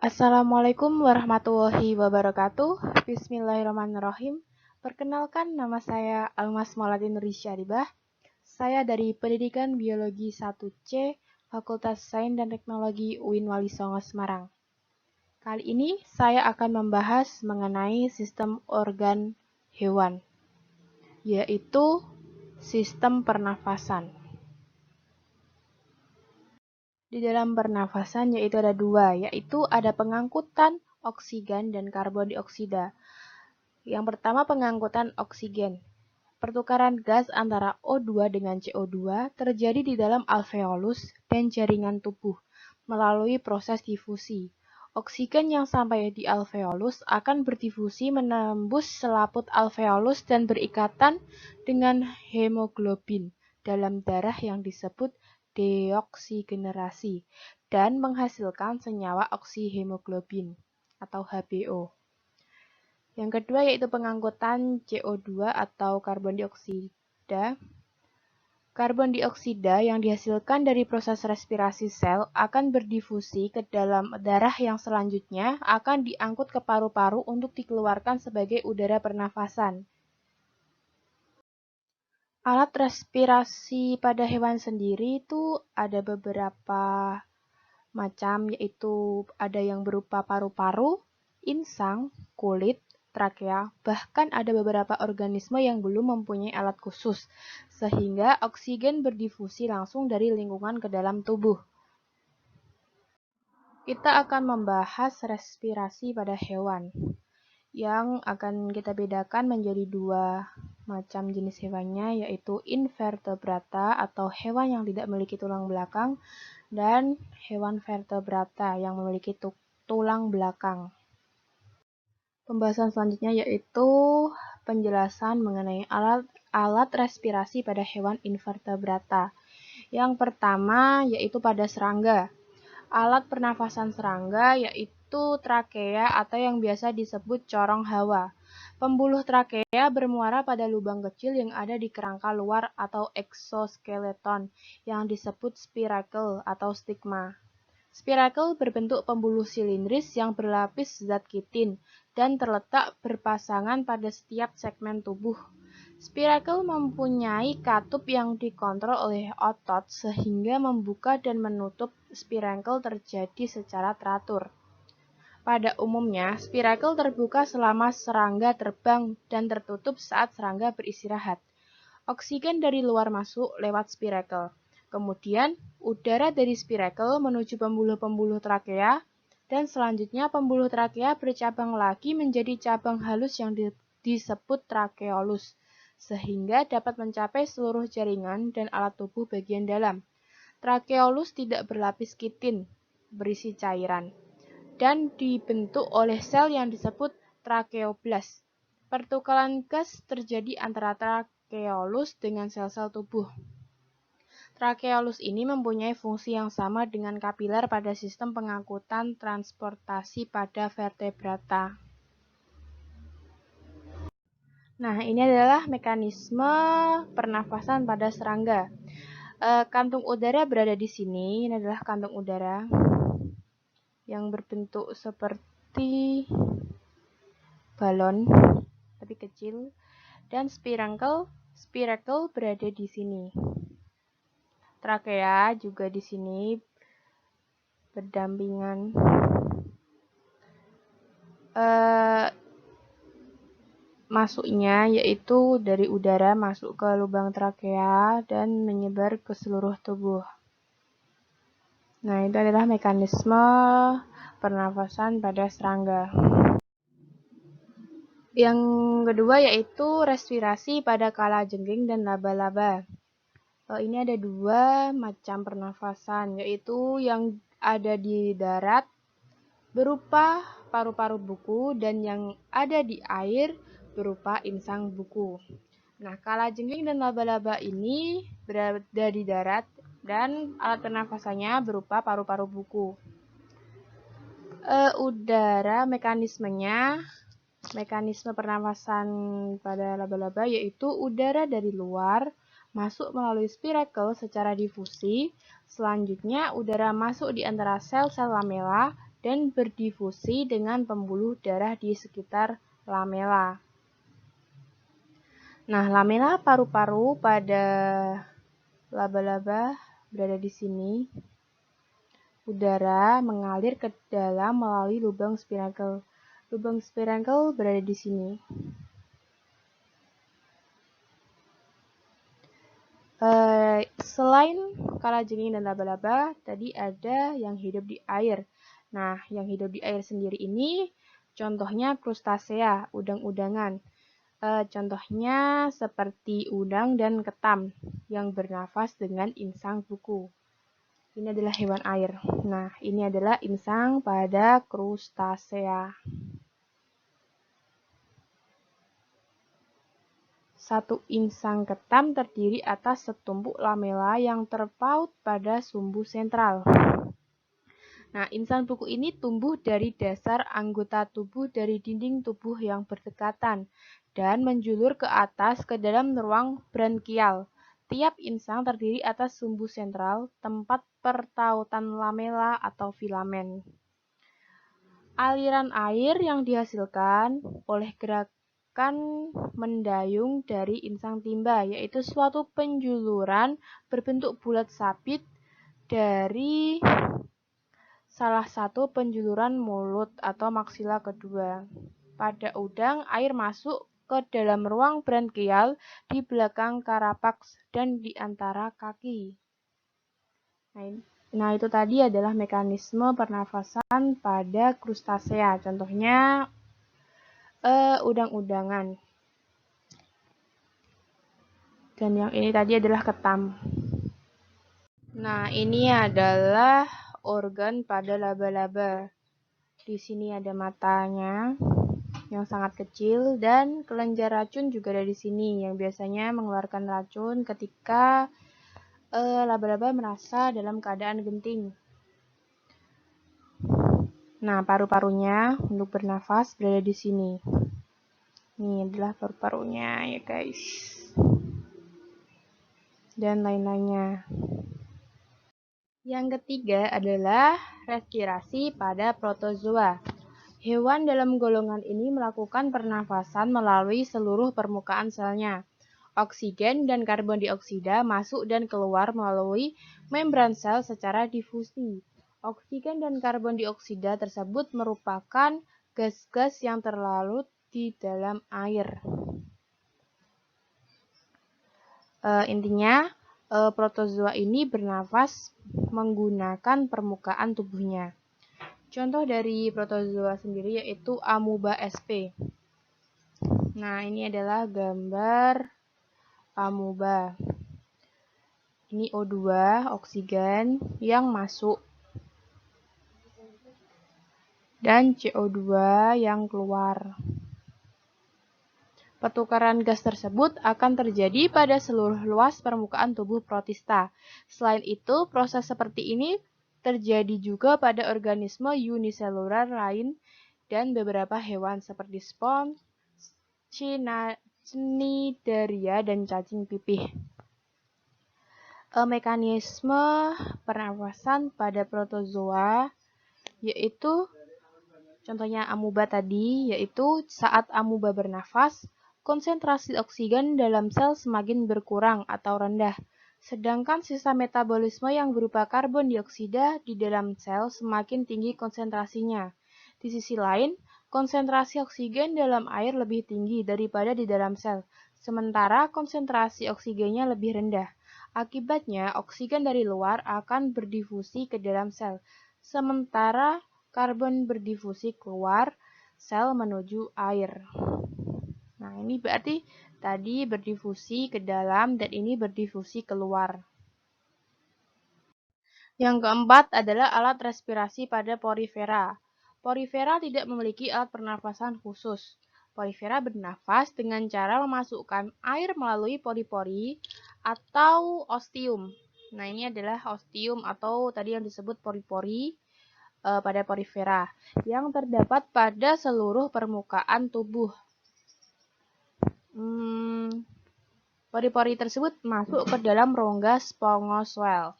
Assalamualaikum warahmatullahi wabarakatuh. Bismillahirrahmanirrahim. Perkenalkan, nama saya Almas Mauladi Nursyaribah. Saya dari Pendidikan Biologi 1C, Fakultas Sains dan Teknologi UIN Wali Songo Semarang. Kali ini saya akan membahas mengenai sistem organ hewan, yaitu sistem pernafasan. Di dalam pernafasan yaitu ada dua, yaitu ada pengangkutan oksigen dan karbon dioksida. Yang pertama pengangkutan oksigen. Pertukaran gas antara O2 dengan CO2 terjadi di dalam alveolus dan jaringan tubuh melalui proses difusi. Oksigen yang sampai di alveolus akan berdifusi menembus selaput alveolus dan berikatan dengan hemoglobin dalam darah yang disebut deoksigenerasi dan menghasilkan senyawa oksihemoglobin atau HBO. Yang kedua yaitu pengangkutan CO2 atau karbon dioksida. Karbon dioksida yang dihasilkan dari proses respirasi sel akan berdifusi ke dalam darah yang selanjutnya akan diangkut ke paru-paru untuk dikeluarkan sebagai udara pernafasan. Alat respirasi pada hewan sendiri itu ada beberapa macam, yaitu ada yang berupa paru-paru, insang, kulit, trakea, bahkan ada beberapa organisme yang belum mempunyai alat khusus, sehingga oksigen berdifusi langsung dari lingkungan ke dalam tubuh. Kita akan membahas respirasi pada hewan, yang akan kita bedakan menjadi dua macam jenis hewannya, yaitu invertebrata atau hewan yang tidak memiliki tulang belakang dan hewan vertebrata yang memiliki tulang belakang. Pembahasan selanjutnya yaitu penjelasan mengenai alat respirasi pada hewan invertebrata. Yang pertama yaitu pada serangga. Alat pernafasan serangga yaitu trakea atau yang biasa disebut corong hawa. Pembuluh trakea bermuara pada lubang kecil yang ada di kerangka luar atau eksoskeleton yang disebut spiracle atau stigma. Spiracle berbentuk pembuluh silindris yang berlapis zat kitin dan terletak berpasangan pada setiap segmen tubuh. Spiracle mempunyai katup yang dikontrol oleh otot sehingga membuka dan menutup spiracle terjadi secara teratur. Pada umumnya, spiracle terbuka selama serangga terbang dan tertutup saat serangga beristirahat. Oksigen dari luar masuk lewat spiracle. Kemudian, udara dari spiracle menuju pembuluh-pembuluh trakea, dan selanjutnya pembuluh trakea bercabang lagi menjadi cabang halus yang disebut trakeolus, sehingga dapat mencapai seluruh jaringan dan alat tubuh bagian dalam. Trakeolus tidak berlapis kitin, berisi cairan, dan dibentuk oleh sel yang disebut trakeoblas. Pertukaran gas terjadi antara trakeolus dengan sel-sel tubuh. Trakeolus ini mempunyai fungsi yang sama dengan kapiler pada sistem pengangkutan transportasi pada vertebrata. Nah, ini adalah mekanisme pernafasan pada serangga. Kantung udara berada di sini. Ini adalah kantung udara yang berbentuk seperti balon, tapi kecil. Dan spiracle berada di sini. Trakea juga di sini berdampingan. Masuknya yaitu dari udara masuk ke lubang trakea dan menyebar ke seluruh tubuh. Nah, itu adalah mekanisme pernafasan pada serangga. Yang kedua yaitu respirasi pada kalajengking dan laba-laba. Ini ada dua macam pernafasan, yaitu yang ada di darat berupa paru-paru buku dan yang ada di air berupa insang buku. Nah, kalajengking dan laba-laba ini berada di darat dan alat pernafasannya berupa paru-paru buku. Udara mekanisme pernafasan pada laba-laba yaitu udara dari luar masuk melalui spiracle secara difusi. Selanjutnya, udara masuk di antara sel-sel lamela dan berdifusi dengan pembuluh darah di sekitar lamela. Nah, lamela paru-paru pada laba-laba berada di sini. Udara mengalir ke dalam melalui lubang spirakel. Lubang spirakel berada di sini. Selain kalajengking dan laba-laba, tadi ada yang hidup di air. Nah, yang hidup di air sendiri ini contohnya krustasea, udang-udangan. Contohnya seperti udang dan ketam yang bernafas dengan insang buku. Ini adalah hewan air. Nah, ini adalah insang pada krustasea. Satu insang ketam terdiri atas setumpuk lamela yang terpaut pada sumbu sentral. Nah, insang buku ini tumbuh dari dasar anggota tubuh dari dinding tubuh yang berdekatan dan menjulur ke atas ke dalam ruang brankial. Tiap insang terdiri atas sumbu sentral, tempat pertautan lamela atau filamen. Aliran air yang dihasilkan oleh gerakan mendayung dari insang timba, yaitu suatu penjuluran berbentuk bulat sabit dari salah satu penjuluran mulut atau maksila kedua. Pada udang, air masuk ke dalam ruang brankial di belakang karapaks dan di antara kaki. Nah, itu tadi adalah mekanisme pernafasan pada krustasea. Contohnya udang-udangan. Dan yang ini tadi adalah ketam. Nah, ini adalah organ pada laba-laba. Di sini ada matanya yang sangat kecil dan kelenjar racun juga ada di sini yang biasanya mengeluarkan racun ketika laba-laba merasa dalam keadaan genting. Nah, paru-parunya untuk bernafas berada di sini. Ini adalah paru-parunya ya guys. Dan lain-lainnya. Yang ketiga adalah respirasi pada protozoa. Hewan dalam golongan ini melakukan pernafasan melalui seluruh permukaan selnya. Oksigen dan karbon dioksida masuk dan keluar melalui membran sel secara difusi. Oksigen dan karbon dioksida tersebut merupakan gas-gas yang terlarut di dalam air. Intinya, protozoa ini bernafas menggunakan permukaan tubuhnya. Contoh dari protozoa sendiri yaitu amuba sp. Nah, ini adalah gambar amuba. Ini O2, oksigen yang masuk. Dan CO2 yang keluar. Pertukaran gas tersebut akan terjadi pada seluruh luas permukaan tubuh protista. Selain itu, proses seperti ini terjadi juga pada organisme uniselular lain dan beberapa hewan seperti spons, cnidaria, dan cacing pipih. Mekanisme pernafasan pada protozoa yaitu contohnya amuba tadi, yaitu saat amuba bernafas, konsentrasi oksigen dalam sel semakin berkurang atau rendah, sedangkan sisa metabolisme yang berupa karbon dioksida di dalam sel semakin tinggi konsentrasinya. Di sisi lain, konsentrasi oksigen dalam air lebih tinggi daripada di dalam sel, sementara konsentrasi oksigennya lebih rendah. Akibatnya, oksigen dari luar akan berdifusi ke dalam sel, sementara karbon berdifusi keluar sel menuju air. Nah, ini berarti tadi berdifusi ke dalam dan ini berdifusi keluar. Yang keempat adalah alat respirasi pada porifera. Porifera tidak memiliki alat pernafasan khusus. Porifera bernafas dengan cara memasukkan air melalui pori-pori atau ostium. Nah, ini adalah ostium atau tadi yang disebut pori-pori pada porifera yang terdapat pada seluruh permukaan tubuh. Pori-pori tersebut masuk ke dalam rongga sphingoswell.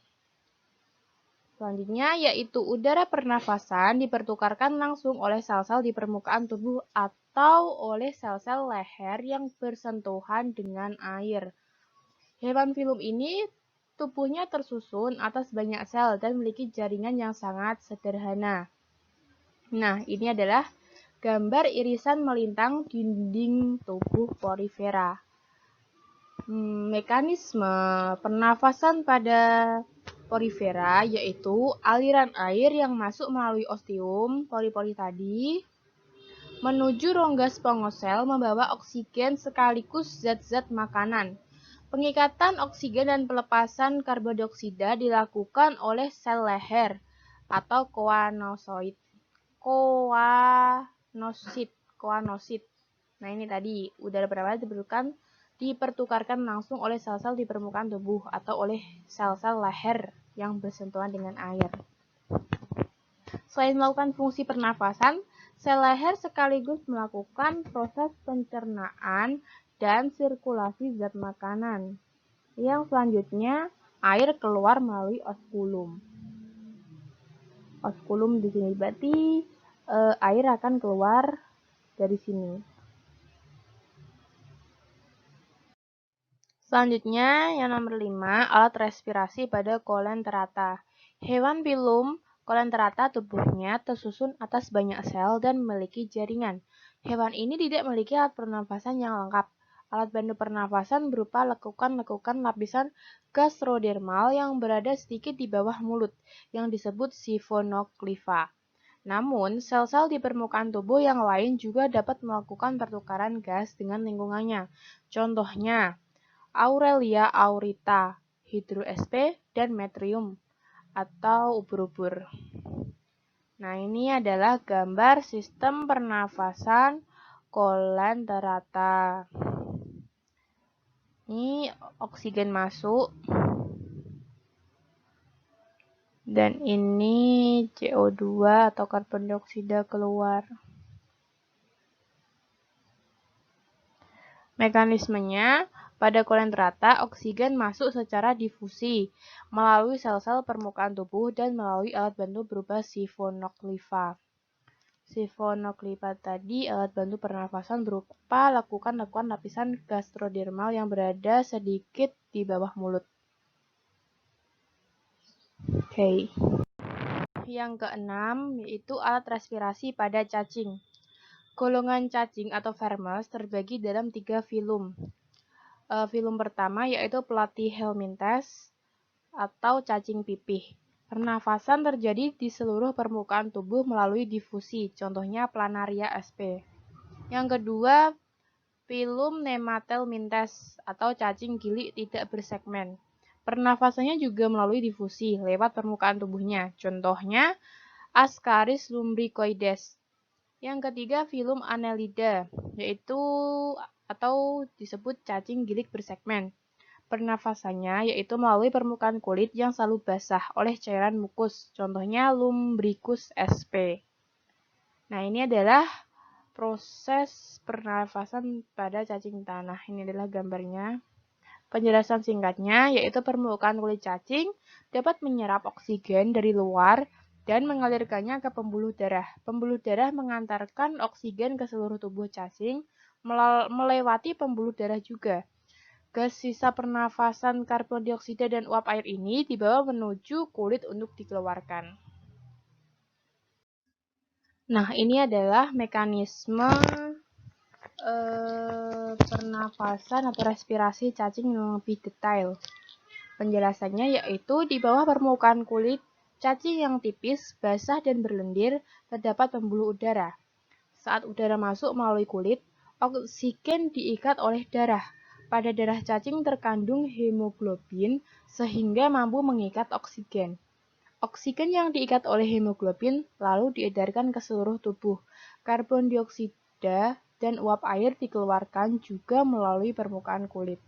Selanjutnya yaitu udara pernafasan dipertukarkan langsung oleh sel-sel di permukaan tubuh atau oleh sel-sel leher yang bersentuhan dengan air. Hewan filum ini tubuhnya tersusun atas banyak sel dan memiliki jaringan yang sangat sederhana. Nah, ini adalah gambar irisan melintang dinding tubuh porifera. Mekanisme pernafasan pada porifera yaitu aliran air yang masuk melalui ostium pori-pori tadi menuju rongga spongosel membawa oksigen sekaligus zat-zat makanan. Pengikatan oksigen dan pelepasan karbon dioksida dilakukan oleh sel leher atau koanosit. Nah, ini tadi udara pernafasan dipertukarkan langsung oleh sel-sel di permukaan tubuh atau oleh sel-sel leher yang bersentuhan dengan air. Selain melakukan fungsi pernafasan, sel leher sekaligus melakukan proses pencernaan dan sirkulasi zat makanan. Yang selanjutnya, air keluar melalui oskulum. Oskulum di sini berarti air akan keluar dari sini. Selanjutnya, yang nomor 5, alat respirasi pada Coelenterata. Hewan filum Coelenterata tubuhnya tersusun atas banyak sel dan memiliki jaringan. Hewan ini tidak memiliki alat pernafasan yang lengkap. Alat bantu pernafasan berupa lekukan-lekukan lapisan gastrodermal yang berada sedikit di bawah mulut, yang disebut siphonocleva. Namun, sel-sel di permukaan tubuh yang lain juga dapat melakukan pertukaran gas dengan lingkungannya. Contohnya, Aurelia aurita, hydro-sp, dan metrium atau ubur-ubur. Nah, ini adalah gambar sistem pernafasan Coelenterata. Ini oksigen masuk. Dan ini CO2 atau karbon dioksida keluar. Mekanismenya, pada Coelenterata, oksigen masuk secara difusi melalui sel-sel permukaan tubuh dan melalui alat bantu berupa siphonocleva. Siphonocleva tadi alat bantu pernafasan berupa lekukan-lekukan lapisan gastrodermal yang berada sedikit di bawah mulut. Oke. Yang keenam yaitu alat respirasi pada cacing. Golongan cacing atau vermes terbagi dalam 3 filum. Filum pertama yaitu Platyhelminthes atau cacing pipih. Pernafasan terjadi di seluruh permukaan tubuh melalui difusi, contohnya Planaria sp. Yang kedua, filum Nemathelminthes atau cacing gilik tidak bersegmen. Pernafasannya juga melalui difusi lewat permukaan tubuhnya, contohnya Ascaris lumbricoides. Yang ketiga, filum Annelida, yaitu atau disebut cacing gilik bersegmen. Pernafasannya yaitu melalui permukaan kulit yang selalu basah oleh cairan mukus, contohnya Lumbricus sp. Nah, ini adalah proses pernafasan pada cacing tanah. Ini adalah gambarnya. Penjelasan singkatnya yaitu permukaan kulit cacing dapat menyerap oksigen dari luar dan mengalirkannya ke pembuluh darah. Pembuluh darah mengantarkan oksigen ke seluruh tubuh cacing melewati pembuluh darah juga. Gas sisa pernafasan karbon dioksida dan uap air ini dibawa menuju kulit untuk dikeluarkan. Nah, ini adalah mekanisme pernafasan atau respirasi cacing yang lebih detail. Penjelasannya yaitu di bawah permukaan kulit cacing yang tipis, basah, dan berlendir terdapat pembuluh udara. Saat udara masuk melalui kulit, oksigen diikat oleh darah. Pada darah cacing terkandung hemoglobin sehingga mampu mengikat oksigen. Oksigen yang diikat oleh hemoglobin lalu diedarkan ke seluruh tubuh. Karbon dioksida dan uap air dikeluarkan juga melalui permukaan kulit.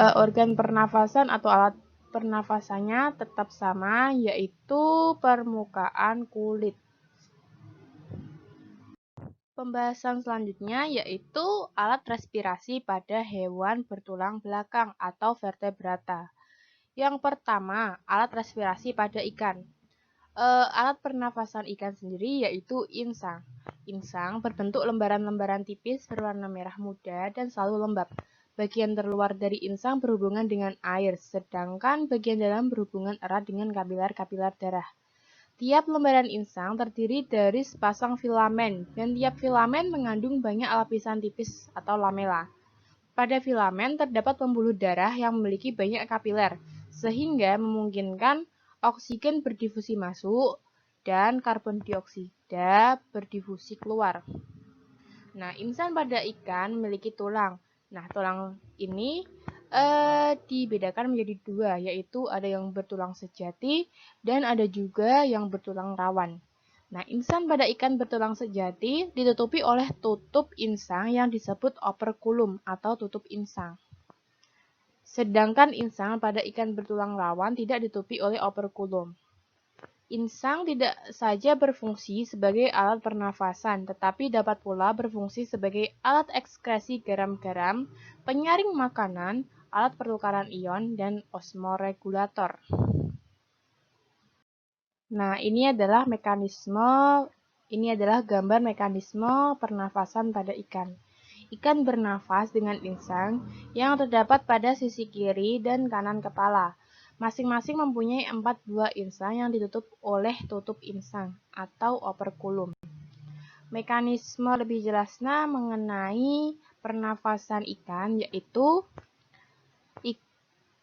Organ pernafasan atau alat pernafasannya tetap sama, yaitu permukaan kulit. Pembahasan selanjutnya yaitu alat respirasi pada hewan bertulang belakang atau vertebrata. Yang pertama, alat respirasi pada ikan. Alat pernafasan ikan sendiri yaitu insang. Insang berbentuk lembaran-lembaran tipis berwarna merah muda dan selalu lembab. Bagian terluar dari insang berhubungan dengan air, sedangkan bagian dalam berhubungan erat dengan kapiler-kapiler darah. Tiap lembaran insang terdiri dari sepasang filamen, dan tiap filamen mengandung banyak lapisan tipis atau lamela. Pada filamen terdapat pembuluh darah yang memiliki banyak kapiler, sehingga memungkinkan oksigen berdifusi masuk dan karbon dioksida berdifusi keluar. Nah, insang pada ikan memiliki tulang. Nah, tulang ini dibedakan menjadi dua, yaitu ada yang bertulang sejati dan ada juga yang bertulang rawan. Nah, insang pada ikan bertulang sejati ditutupi oleh tutup insang yang disebut operkulum atau tutup insang. Sedangkan insang pada ikan bertulang rawan tidak ditutupi oleh operkulum. Insang tidak saja berfungsi sebagai alat pernafasan, tetapi dapat pula berfungsi sebagai alat ekskresi garam-garam, penyaring makanan, alat pertukaran ion, dan osmoregulator. Nah, ini adalah gambar mekanisme pernafasan pada ikan. Ikan bernafas dengan insang yang terdapat pada sisi kiri dan kanan kepala. Masing-masing mempunyai 4 buah insang yang ditutup oleh tutup insang atau operkulum. Mekanisme lebih jelasnya mengenai pernafasan ikan yaitu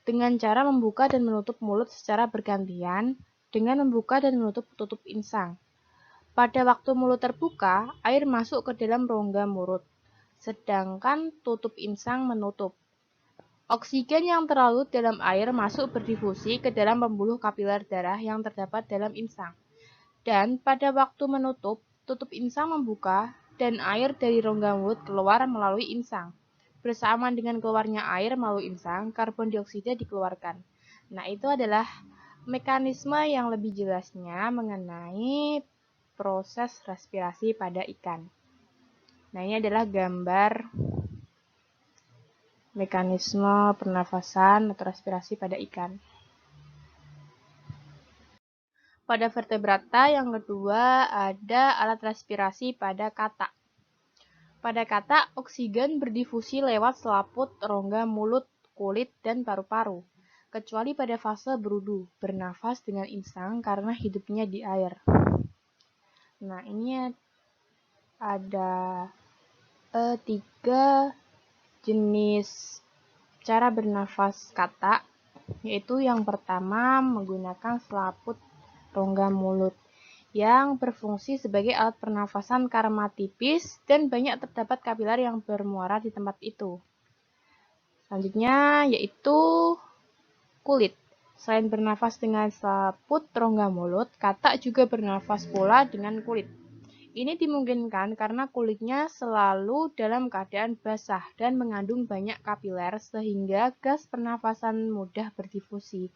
dengan cara membuka dan menutup mulut secara bergantian dengan membuka dan menutup tutup insang. Pada waktu mulut terbuka, air masuk ke dalam rongga mulut, sedangkan tutup insang menutup. Oksigen yang terlarut dalam air masuk berdifusi ke dalam pembuluh kapiler darah yang terdapat dalam insang. Dan pada waktu menutup, tutup insang membuka dan air dari rongga mulut keluar melalui insang. Bersamaan dengan keluarnya air melalui insang, karbon dioksida dikeluarkan. Nah, itu adalah mekanisme yang lebih jelasnya mengenai proses respirasi pada ikan. Nah, ini adalah gambar mekanisme pernafasan atau respirasi pada ikan. Pada vertebrata yang kedua ada alat respirasi pada katak. Pada katak, oksigen berdifusi lewat selaput rongga mulut, kulit, dan paru-paru. Kecuali pada fase berudu, bernafas dengan insang karena hidupnya di air. Nah, ini ada 3 jenis cara bernafas katak, yaitu yang pertama menggunakan selaput rongga mulut yang berfungsi sebagai alat pernafasan karena tipis dan banyak terdapat kapiler yang bermuara di tempat itu. Selanjutnya yaitu kulit. Selain bernafas dengan selaput rongga mulut, katak juga bernafas pula dengan kulit. Ini dimungkinkan karena kulitnya selalu dalam keadaan basah dan mengandung banyak kapiler sehingga gas pernafasan mudah berdifusi.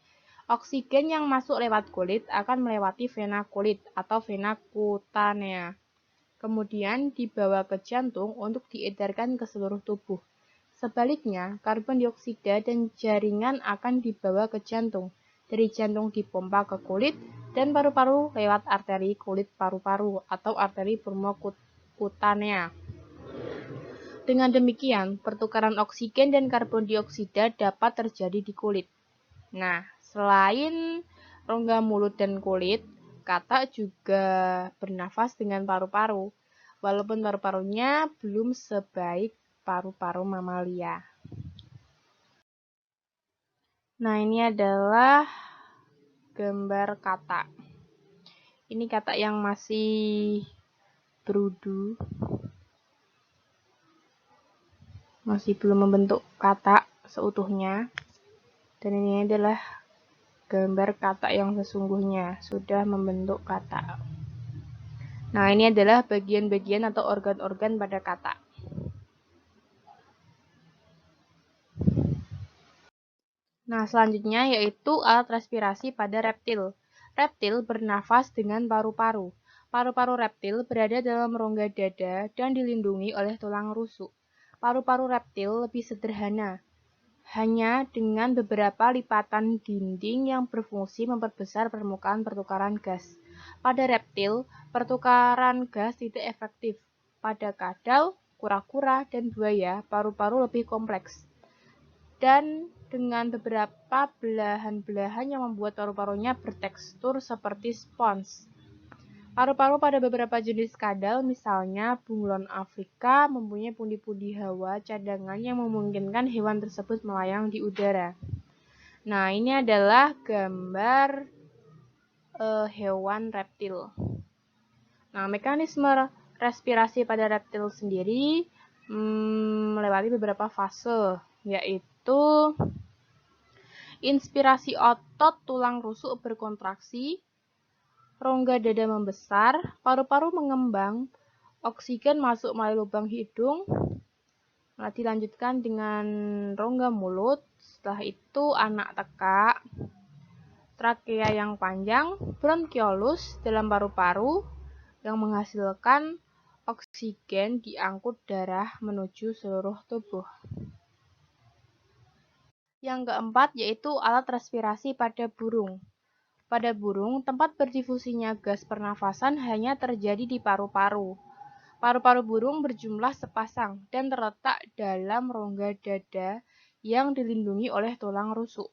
Oksigen yang masuk lewat kulit akan melewati vena kulit atau vena kutanea. Kemudian dibawa ke jantung untuk diedarkan ke seluruh tubuh. Sebaliknya, karbon dioksida dan jaringan akan dibawa ke jantung. Dari jantung dipompa ke kulit dan paru-paru lewat arteri kulit paru-paru atau arteri pulmokutanea. Dengan demikian, pertukaran oksigen dan karbon dioksida dapat terjadi di kulit. Nah, selain rongga mulut dan kulit, katak juga bernafas dengan paru-paru, walaupun paru-parunya belum sebaik paru-paru mamalia. Nah, ini adalah gambar katak. Ini katak yang masih berudu, masih belum membentuk katak seutuhnya. Dan ini adalah gambar katak yang sesungguhnya, sudah membentuk katak. Nah, ini adalah bagian-bagian atau organ-organ pada katak. Nah, selanjutnya yaitu alat respirasi pada reptil. Reptil bernafas dengan paru-paru. Paru-paru reptil berada dalam rongga dada dan dilindungi oleh tulang rusuk. Paru-paru reptil lebih sederhana hanya dengan beberapa lipatan dinding yang berfungsi memperbesar permukaan pertukaran gas. Pada reptil, pertukaran gas tidak efektif. Pada kadal, kura-kura, dan buaya, paru-paru lebih kompleks. Dan dengan beberapa belahan-belahan yang membuat paru-parunya bertekstur seperti spons. Paru-paru pada beberapa jenis kadal, misalnya bunglon Afrika, mempunyai pundi-pundi hawa cadangan yang memungkinkan hewan tersebut melayang di udara. Nah, ini adalah gambar hewan reptil. Nah, mekanisme respirasi pada reptil sendiri melewati beberapa fase, yaitu inspirasi otot tulang rusuk berkontraksi, rongga dada membesar, paru-paru mengembang, oksigen masuk melalui lubang hidung, dilanjutkan dengan rongga mulut, setelah itu anak tekak, trakea yang panjang, bronkiolus dalam paru-paru yang menghasilkan oksigen diangkut darah menuju seluruh tubuh. Yang keempat yaitu alat respirasi pada burung. Pada burung, tempat berdifusinya gas pernafasan hanya terjadi di paru-paru. Paru-paru burung berjumlah sepasang dan terletak dalam rongga dada yang dilindungi oleh tulang rusuk.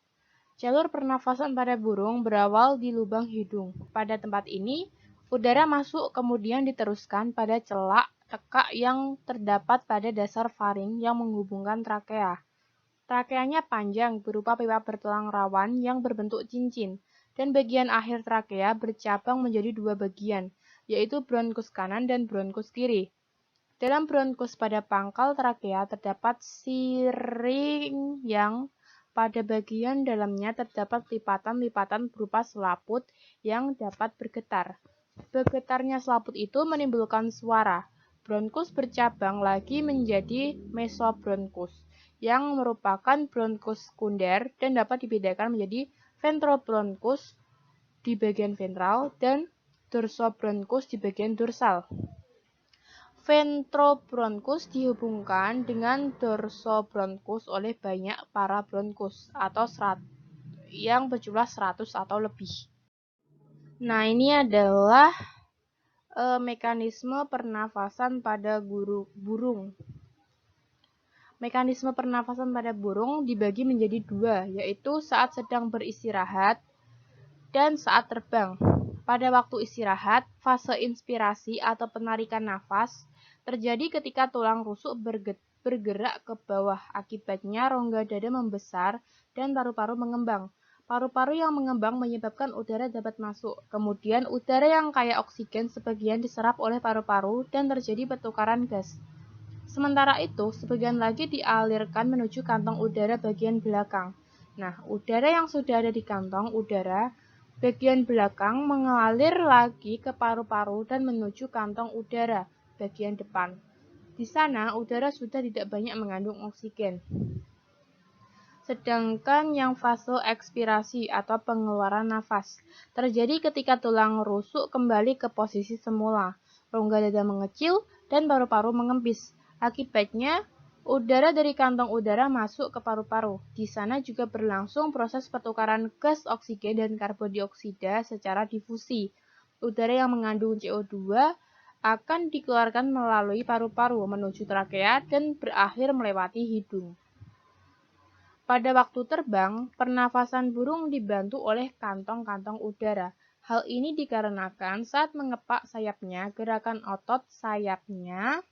Jalur pernafasan pada burung berawal di lubang hidung. Pada tempat ini, udara masuk kemudian diteruskan pada celak tekak yang terdapat pada dasar faring yang menghubungkan trakea. Trakeanya panjang berupa pipa bertulang rawan yang berbentuk cincin. Dan bagian akhir trakea bercabang menjadi dua bagian, yaitu bronkus kanan dan bronkus kiri. Dalam bronkus pada pangkal trakea terdapat siring yang pada bagian dalamnya terdapat lipatan-lipatan berupa selaput yang dapat bergetar. Bergetarnya selaput itu menimbulkan suara. Bronkus bercabang lagi menjadi mesobronkus, yang merupakan bronkus sekunder dan dapat dibedakan menjadi ventrobronkus di bagian ventral dan dorsobronkus di bagian dorsal. Ventrobronkus dihubungkan dengan dorsobronkus oleh banyak parabronkus atau yang berjumlah 100 atau lebih. Nah, ini adalah mekanisme pernafasan pada burung. Mekanisme pernafasan pada burung dibagi menjadi dua, yaitu saat sedang beristirahat dan saat terbang. Pada waktu istirahat, fase inspirasi atau penarikan nafas terjadi ketika tulang rusuk bergerak ke bawah. Akibatnya rongga dada membesar dan paru-paru mengembang. Paru-paru yang mengembang menyebabkan udara dapat masuk. Kemudian udara yang kaya oksigen sebagian diserap oleh paru-paru dan terjadi pertukaran gas. Sementara itu, sebagian lagi dialirkan menuju kantong udara bagian belakang. Nah, udara yang sudah ada di kantong udara bagian belakang mengalir lagi ke paru-paru dan menuju kantong udara bagian depan. Di sana, udara sudah tidak banyak mengandung oksigen. Sedangkan yang fase ekspirasi atau pengeluaran nafas terjadi ketika tulang rusuk kembali ke posisi semula, rongga dada mengecil, dan paru-paru mengempis. Akibatnya, udara dari kantong udara masuk ke paru-paru. Di sana juga berlangsung proses pertukaran gas oksigen dan karbon dioksida secara difusi. Udara yang mengandung CO2 akan dikeluarkan melalui paru-paru menuju trakea dan berakhir melewati hidung. Pada waktu terbang, pernafasan burung dibantu oleh kantong-kantong udara. Hal ini dikarenakan saat mengepak sayapnya, gerakan otot sayapnya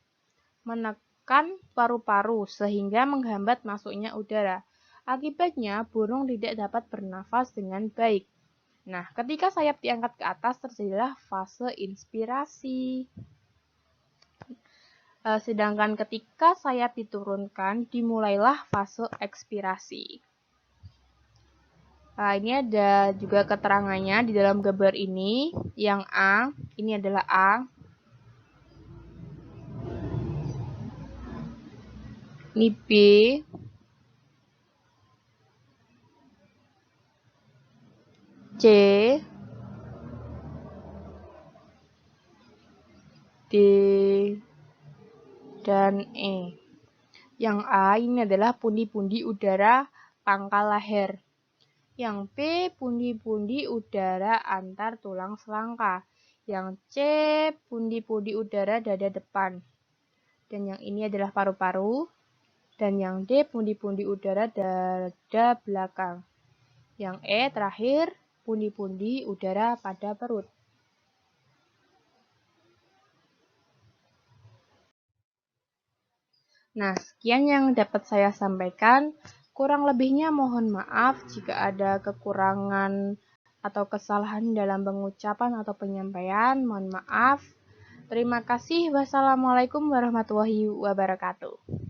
menekan paru-paru sehingga menghambat masuknya udara. Akibatnya, burung tidak dapat bernafas dengan baik. Nah, ketika sayap diangkat ke atas, terjadilah fase inspirasi. Sedangkan ketika sayap diturunkan, dimulailah fase ekspirasi. Nah, ini ada juga keterangannya di dalam gambar ini. Yang A, ini adalah A. Ini B. C. D. Dan E. Yang A ini adalah pundi-pundi udara pangkal leher. Yang B, pundi-pundi udara antar tulang selangka. Yang C, pundi-pundi udara dada depan. Dan yang ini adalah paru-paru. Dan yang D, pundi-pundi udara dada belakang. Yang E terakhir, pundi-pundi udara pada perut. Nah, sekian yang dapat saya sampaikan. Kurang lebihnya mohon maaf jika ada kekurangan atau kesalahan dalam pengucapan atau penyampaian. Mohon maaf. Terima kasih. Wassalamualaikum warahmatullahi wabarakatuh.